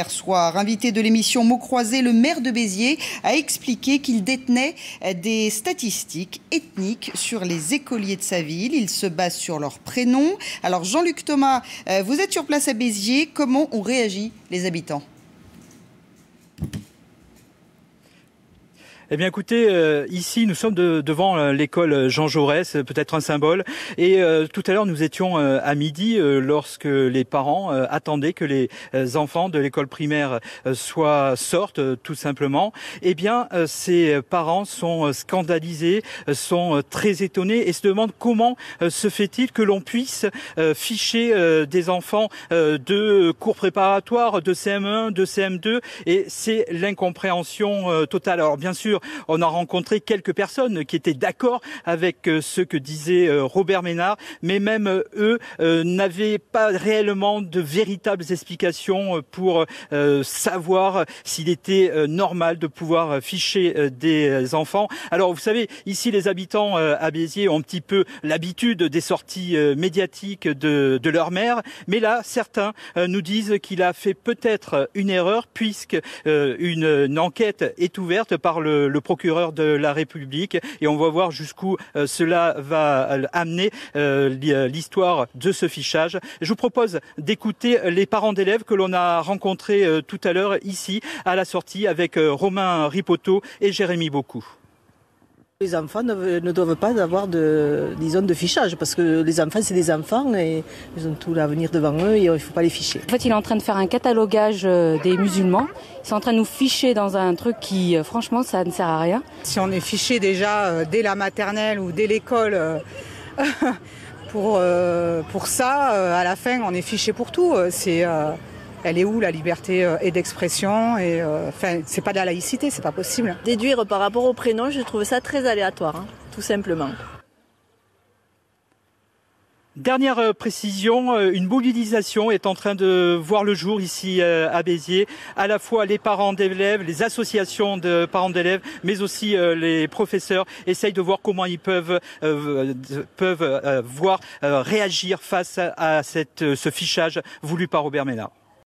Hier soir, invité de l'émission Mots croisés, le maire de Béziers a expliqué qu'il détenait des statistiques ethniques sur les écoliers de sa ville. Il se base sur leurs prénoms. Alors Jean-Luc Thomas, vous êtes sur place à Béziers. Comment ont réagi les habitants ? Eh bien écoutez, ici nous sommes devant l'école Jean Jaurès, peut-être un symbole. Et tout à l'heure nous étions à midi lorsque les parents attendaient que les enfants de l'école primaire sortent tout simplement. Eh bien ces parents sont scandalisés, sont très étonnés et se demandent comment se fait-il que l'on puisse ficher des enfants de cours préparatoires, de CM1, de CM2, et c'est l'incompréhension totale. Alors bien sûr, on a rencontré quelques personnes qui étaient d'accord avec ce que disait Robert Ménard, mais même eux n'avaient pas réellement de véritables explications pour savoir s'il était normal de pouvoir ficher des enfants. Alors vous savez, ici les habitants à Béziers ont un petit peu l'habitude des sorties médiatiques de leur maire, mais là certains nous disent qu'il a fait peut-être une erreur puisque une enquête est ouverte par le procureur de la République et on va voir jusqu'où cela va amener l'histoire de ce fichage. Je vous propose d'écouter les parents d'élèves que l'on a rencontrés tout à l'heure ici à la sortie avec Romain Ripoteau et Jérémy Beaucoup. Les enfants ne doivent pas avoir de fichage parce que les enfants c'est des enfants et ils ont tout l'avenir devant eux et il ne faut pas les ficher. En fait, il est en train de faire un catalogage des musulmans. Ils sont en train de nous ficher dans un truc qui, franchement, ça ne sert à rien. Si on est fiché déjà dès la maternelle ou dès l'école pour ça, à la fin, on est fiché pour tout. Elle est où la liberté et d'expression et c'est pas de la laïcité, c'est pas possible. Déduire par rapport au prénom, je trouve ça très aléatoire, tout simplement. Dernière précision, une mobilisation est en train de voir le jour ici à Béziers. À la fois les parents d'élèves, les associations de parents d'élèves, mais aussi les professeurs essayent de voir comment ils peuvent réagir face à ce fichage voulu par Robert Ménard.